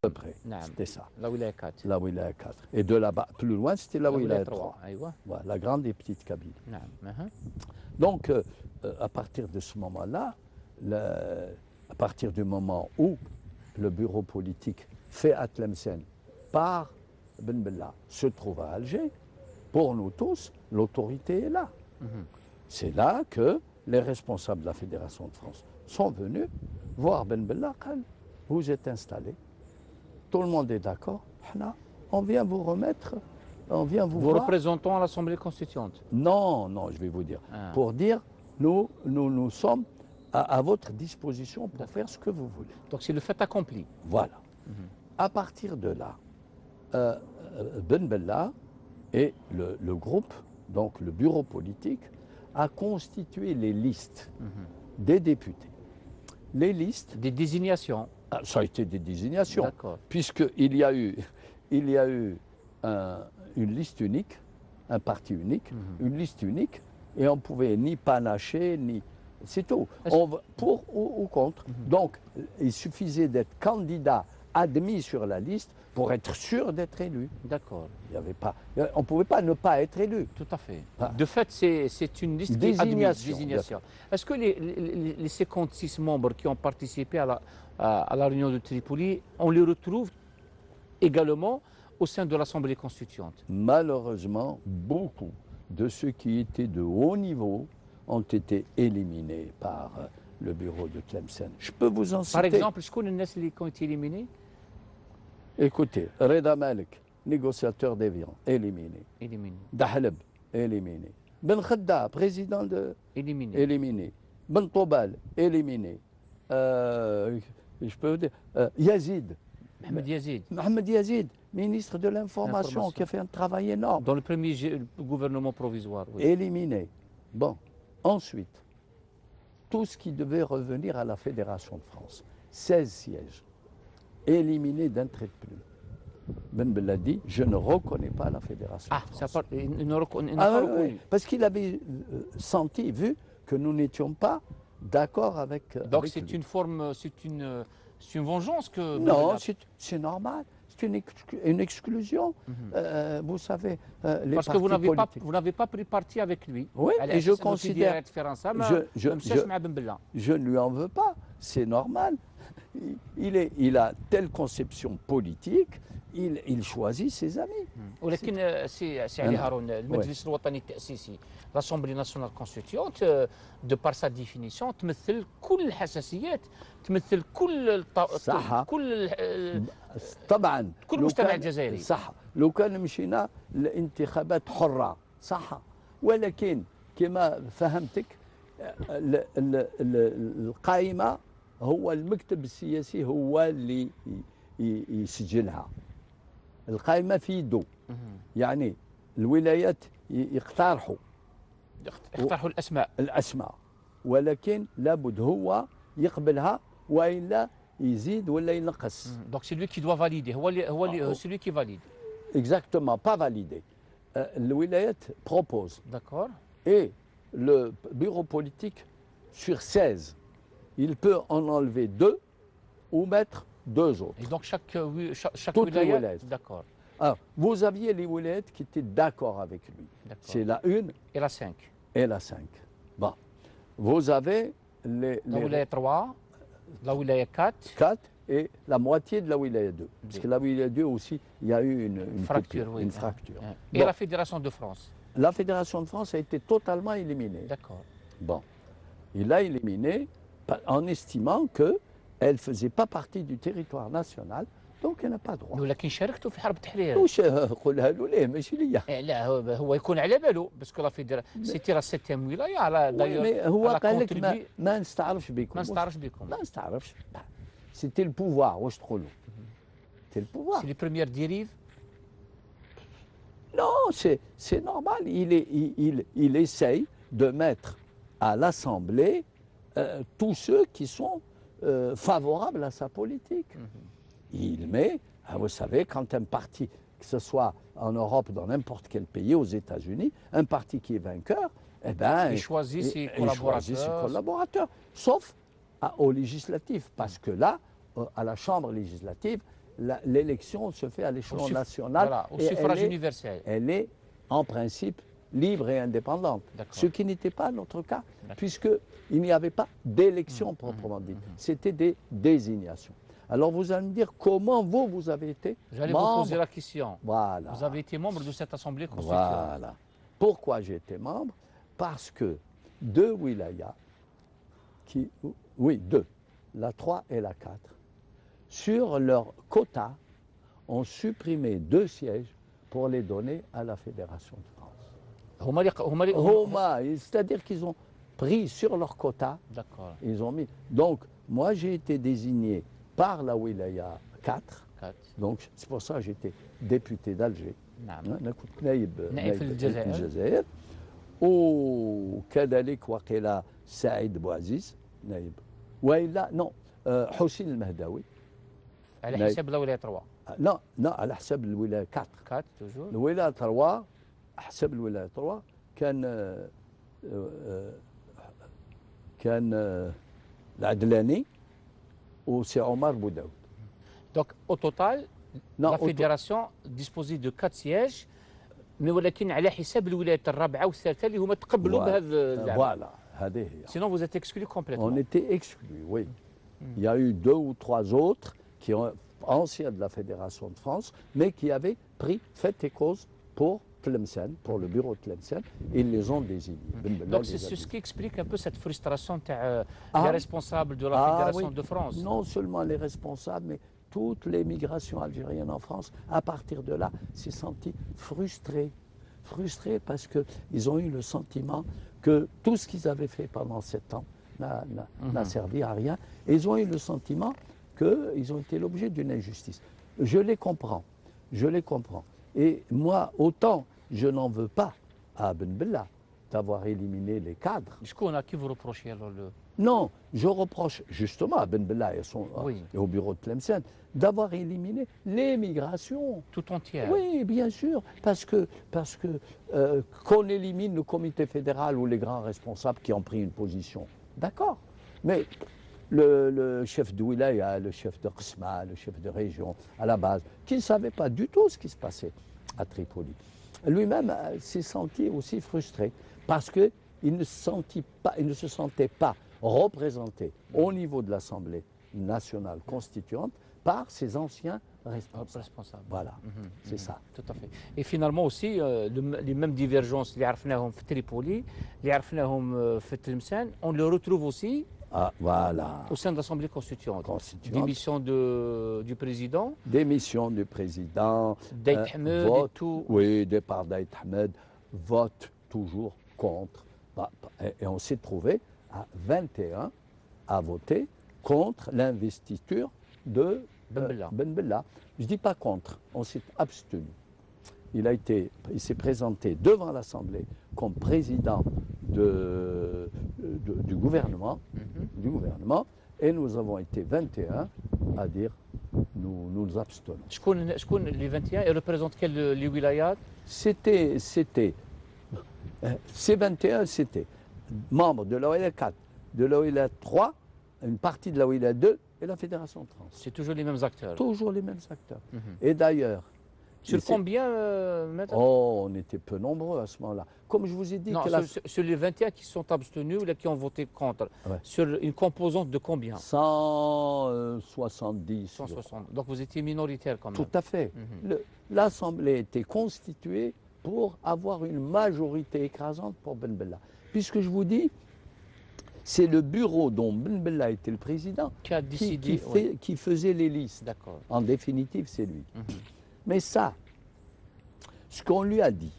peu près. نعم. C'était ça. La wilaya 4. La wilaya 4. Et de là-bas, plus loin, c'était la wilaya 3. أيوة. Voilà, la grande et petite Kabylie. نعم. أها. Donc, à partir de ce moment-là, à partir du moment où le bureau politique fait à Tlemcen par Ben Bella se trouve à Alger, pour nous tous, l'autorité est là. C'est là que les responsables de la Fédération de France sont venus voir Ben Bella. Vous êtes installé, tout le monde est d'accord, on vient vous remettre, on vient vous voir. Représentons à l'Assemblée constituante. Non, non, je vais vous dire. Pour dire, nous sommes à votre disposition pour faire ce que vous voulez. Donc c'est le fait accompli. Voilà. À partir de là, Ben Bella et le groupe, donc le bureau politique, a constitué les listes des députés. Les listes... Des désignations. Ça a été des désignations. D'accord. Puisqu'il y a eu une liste unique, un parti unique, une liste unique, et on ne pouvait ni panacher, ni... C'est tout. Pour ou contre. Donc, il suffisait d'être candidat admis sur la liste pour être sûr d'être élu. D'accord. On ne pouvait pas ne pas être élu. Tout à fait. De fait, c'est une liste désignation. Est-ce que les 56 membres qui ont participé à la réunion de Tripoli, on les retrouve également au sein de l'Assemblée constituante? Malheureusement, beaucoup de ceux qui étaient de haut niveau ont été éliminés par le bureau de Tlemcen. Je peux vous en citer. Par exemple, est-ce qu'on a qui ont été éliminés? Écoutez, Reda Malik, négociateur d'avion, éliminé. Éliminé. Dahleb, éliminé. Ben Khadda, président de... Éliminé. Éliminé. Ben Tobal, éliminé. Je peux vous dire... Yazid. Mohamed Yazid. Mohamed Yazid, ministre de l'Information, qui a fait un travail énorme. Dans le premier gouvernement provisoire, oui. Éliminé. Bon, ensuite, tout ce qui devait revenir à la Fédération de France, 16 sièges, éliminés d'un trait de plume. Ben Bella dit, je ne reconnais pas la Fédération de France. Il n'a pas reconnu. Parce qu'il avait senti, vu que nous n'étions pas d'accord avec... Donc c'est une forme, c'est une vengeance que... Non, c'est normal. C'est une exclusion. Vous savez, les parce que vous n'avez pas pris parti avec lui. Oui, et je considère... Je ne lui en veux pas, c'est normal. Il a telle conception politique, il choisit ses amis. ولكن سي علي هارون المجلس الوطني التأسيسي l'Assemblée nationale constituante de par sa définition تمثل كل الحساسيات تمثل كل طبعا كل المجتمع الجزائري. صح، لو كان مشينا لانتخابات حرة صح، ولكن كما فهمتك القائمة هو المكتب السياسي هو اللي يسجلها. القائمة في يده، يعني الولايات يقترحوا الأسماء ولكن لابد هو يقبلها وإلا يزيد ولا ينقص. Donc c'est lui qui doit valider. C'est lui qui valide. Exactement, pas valider. الولايات propose. D'accord. Et le bureau politique sur 16, il peut en enlever 2 ou mettre 2 autres. Et donc chaque Toutes les wilaya, wilayas. d'accord. Alors, vous aviez les wilayas qui étaient d'accord avec lui. C'est la 1 et la 5. Et la 5. Bon. Vous avez la wilaya 3, la wilaya 4. 4 et la moitié de la wilaya 2. Parce que la wilaya 2 aussi, il y a eu une fracture. Oui. Une fracture. Et la Fédération de France? La Fédération de France a été totalement éliminée. D'accord. Bon. Il l'a éliminée en estimant qu'elle ne faisait pas partie du territoire national, donc elle n'a pas droit. ولكن شاركتوا في حرب التحرير. واش قولها له ليه ماشي ليا. لا هو يكون على باله باسكو لا فيدراسيون سيتي لا 7 ولايه على دايور. هو قال لك ما نستعرفش بكم. ما نستعرفش بكم. ما نستعرفش. سيتي البوفوار واش تقولوا. سيتي البوفوار. سي لي بروميير ديريف. Non, c'est normal. Il essaye de mettre à l'Assemblée tous ceux qui sont favorables à sa politique. Il met, vous savez, quand un parti, que ce soit en Europe, dans n'importe quel pays, aux États-Unis, un parti qui est vainqueur, eh ben, il choisit ses collaborateurs. Sauf aux législatives, parce que là, à la Chambre législative, l'élection se fait à l'échelon national. Voilà, au suffrage universel. Elle est en principe libre et indépendante. Ce qui n'était pas notre cas, puisqu'il n'y avait pas d'élection proprement dite. C'était des désignations. Alors vous allez me dire comment vous avez été J'allais membre. vous poser la question. Voilà. Vous avez été membre de cette assemblée constituante. Voilà. Pourquoi j'ai été membre? Parce que deux wilayas, deux, la 3 et la 4, sur leur quota, ont supprimé 2 sièges pour les donner à la Fédération de France. C'est-à-dire qu'ils ont pris sur leur quota, ils ont mis. Donc, moi j'ai été désigné par la wilaya 4. Donc c'est pour ça que j'étais député d'Alger. أنا كنت نائب الجزائر وكذلك وقيل سعيد بوعزيز نائب والا نو حسين المهداوي على حساب الولاية 3. لا على حساب الولاية 4 توجور الولاية 3 حساب الولاية 3 كان العدلاني وسي عمر بوداود. Donc au total la fédération disposait de 4 sièges mais ولكن على حساب الولايات الرابعة والثالثة اللي هما تقبلوا بهذا voilà هذه هي. Sinon vous êtes exclus complètement. On était exclus, oui. Il y a eu 2 ou 3 autres qui ont anciens de la Fédération de France, mais qui avaient pris fait et cause pour Tlemcen, pour le bureau de Tlemcen, et ils les ont désignés. Donc c'est ce qui explique un peu cette frustration des responsables de la Fédération de France. Non seulement les responsables, mais toute l'émigration algérienne en France, à partir de là, s'est sentie frustrée. Frustrée parce qu'ils ont eu le sentiment que tout ce qu'ils avaient fait pendant 7 ans n'a servi à rien. Et ils ont eu le sentiment qu'ils ont été l'objet d'une injustice. Je les comprends. Et moi, autant je n'en veux pas à Ben Bella d'avoir éliminé les cadres. À qui vous reprochez alors Non, je reproche justement à Ben Bella et au bureau de Tlemcen d'avoir éliminé l'émigration. Tout entière. Oui, bien sûr, parce que qu'on élimine le comité fédéral ou les grands responsables qui ont pris une position. D'accord, mais le chef de wilaya, le chef de Qsma, le chef de région, à la base, qui ne savait pas du tout ce qui se passait à Tripoli, lui-même s'est senti aussi frustré parce qu'il ne se sentait pas représenté au niveau de l'Assemblée nationale constituante par ses anciens responsables. Voilà, c'est ça. Tout à fait. Et finalement aussi, les mêmes divergences, les عرفناهم في Tripoli, les عرفناهم في Tlemcen, on les retrouve aussi au sein de l'Assemblée constituante. Démission du président. Démission du président. Daït Ahmed et tout. Oui, départ Daït Ahmed, vote toujours contre. Et on s'est trouvé à 21 à voter contre l'investiture de Ben Bella. Je ne dis pas contre, on s'est abstenu. Il s'est présenté devant l'Assemblée comme président du gouvernement, et nous avons été 21 à dire nous nous abstenons. Les 21 et représentent les wilayats? Ces 21, c'était membres de la OILA 4, de la OILA 3, une partie de la OILA 2 et la Fédération de France. C'est toujours les mêmes acteurs? Toujours les mêmes acteurs. Et d'ailleurs... Sur combien, maître? Oh, on était peu nombreux à ce moment-là. Comme je vous ai dit... Non, sur les 21 qui sont abstenus ou qui ont voté contre, sur une composante de combien? 170. 160. Donc vous étiez minoritaire quand même. Tout à fait. L'Assemblée était constituée pour avoir une majorité écrasante pour Ben Bella. Puisque je vous dis, c'est le bureau dont Ben Bella était le président qui a décidé, qui faisait les listes. D'accord. En définitive, c'est lui. Mais ça, ce qu'on lui a dit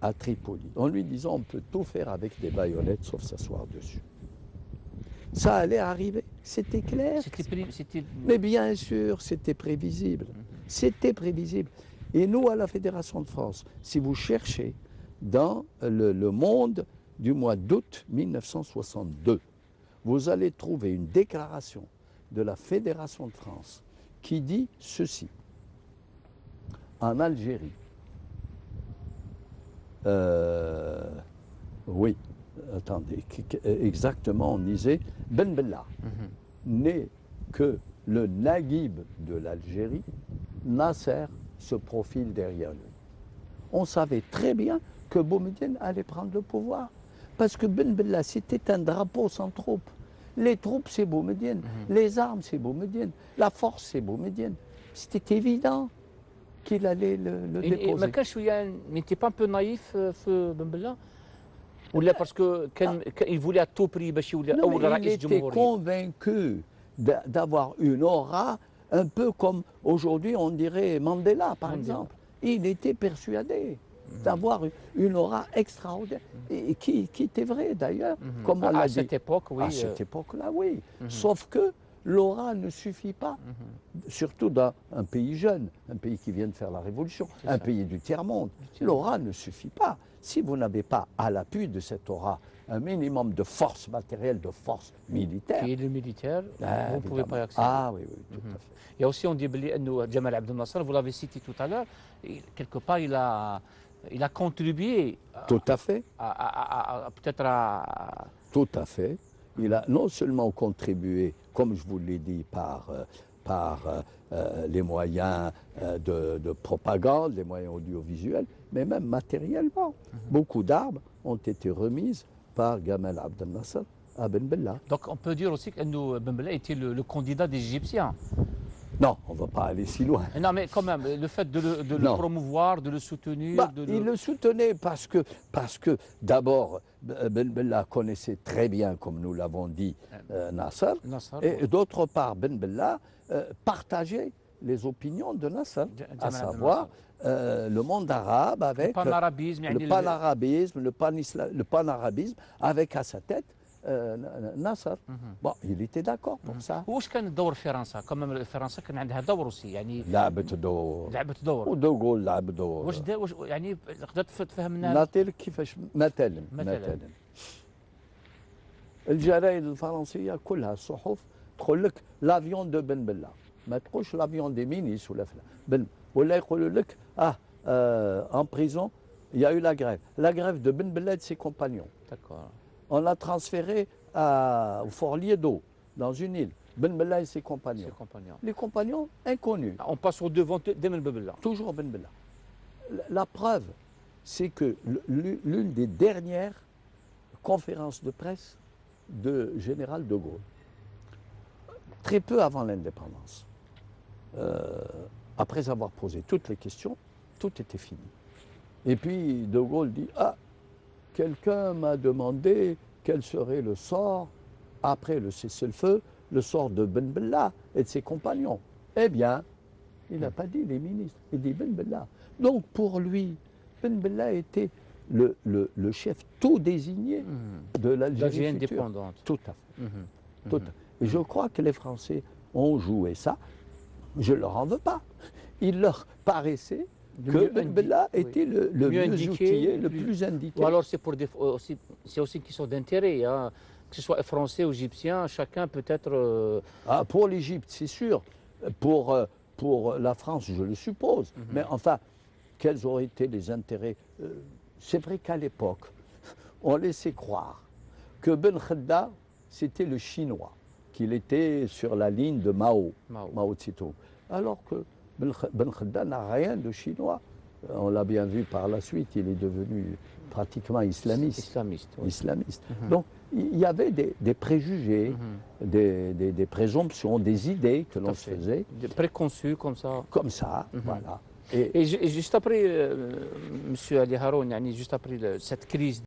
à Tripoli, en lui disant on peut tout faire avec des baïonnettes sauf s'asseoir dessus. Ça allait arriver, c'était clair. Mais bien sûr, c'était prévisible. C'était prévisible. Et nous, à la Fédération de France, si vous cherchez dans le Monde du mois d'août 1962, vous allez trouver une déclaration de la Fédération de France qui dit ceci. En Algérie, oui, attendez, exactement, on disait Ben Bella n'est que le Naguib de l'Algérie, Nasser se profile derrière lui. On savait très bien que Boumedienne allait prendre le pouvoir. Parce que Ben Bella, c'était un drapeau sans troupes. Les troupes, c'est Boumedienne. Les armes, c'est Boumedienne. La force, c'est Boumedienne. C'était évident qu'il allait le déposer. Mais n'était pas un peu naïf, Ben Bella? Ou là parce qu'il voulait à tout prix il était convaincu d'avoir une aura un peu comme aujourd'hui on dirait Mandela par exemple. Il était persuadé d'avoir une aura extraordinaire et qui était vrai d'ailleurs. Comme on l'a dit. Cette époque, oui. À cette époque-là, oui. Sauf que l'aura ne suffit pas, surtout dans un pays jeune, un pays qui vient de faire la révolution, un pays du tiers-monde. L'aura ne suffit pas. Si vous n'avez pas à l'appui de cette aura un minimum de force matérielle, de force militaire. Qui est le militaire, vous ne pouvez pas y accéder. Ah oui, oui, tout à fait. Il y a aussi, on dit, Jamal Abdel Nasser, vous l'avez cité tout à l'heure, quelque part, il a contribué. Tout à fait. Peut-être à. Tout à fait. Il a non seulement contribué, comme je vous l'ai dit, par les moyens de propagande, les moyens audiovisuels, mais même matériellement. Beaucoup d'armes ont été remises par Gamal Abdel Nasser à Ben Bella. Donc on peut dire aussi que Ben Bella était le candidat des Égyptiens. Non, on ne va pas aller si loin. Non, mais quand même, le fait de le promouvoir, de le soutenir... Il le soutenait parce que d'abord, Ben Bella connaissait très bien, comme nous l'avons dit, Nasser. Et d'autre part, Ben Bella partageait les opinions de Nasser, à savoir le monde arabe avec le panarabisme avec à sa tête Nasser. Bon, il était d'accord pour ça. واش كان دور فرنسا؟ كمان فرنسا كان عندها دور روسي يعني لعبت دور ودوغول لعب دور. واش يعني قدرت تفهمنا؟ نعطيك كيفاش مثلا الجرايد الفرنسيه كلها الصحف تقول لك لافيون دو بن بلا، ما تقولش لافيون دي مينيس ولا فلان ولا يقولوا لك en prison il y a eu la grève de Ben Bella et de ses compagnons. D'accord. On l'a transféré au Fort Liedo, dans une île. Ben Bella et ses compagnons. Les compagnons inconnus. On passe au devant de Ben Bella. Toujours Ben Bella. La preuve, c'est que l'une des dernières conférences de presse de général de Gaulle, très peu avant l'indépendance, après avoir posé toutes les questions, tout était fini. Et puis de Gaulle dit « Ah, quelqu'un m'a demandé quel serait le sort, après le cessez-le-feu, le sort de Ben Bella et de ses compagnons. » Eh bien, il n'a pas dit les ministres, il dit Ben Bella. Donc pour lui, Ben Bella était le chef tout désigné de l'Algérie indépendante. Tout à fait. Et je crois que les Français ont joué ça. Je ne leur en veux pas. Il leur paraissait que Ben Bella était le mieux outillé, le plus indiqué. Ou alors c'est aussi une question d'intérêt, hein. Que ce soit français ou égyptien, chacun peut être... Pour l'Égypte, c'est sûr. Pour la France, je le suppose. Mais enfin, quels auraient été les intérêts? C'est vrai qu'à l'époque, on laissait croire que Ben Khedda, c'était le Chinois, qu'il était sur la ligne de Mao Tse-tung. Alors que Ben Khedda n'a rien de chinois. On l'a bien vu par la suite, il est devenu pratiquement islamiste. Donc il y avait des préjugés, des présomptions, des idées que l'on se faisait. Des préconçus comme ça. Comme ça, voilà. Et juste après, M. Ali Haroun, juste après cette crise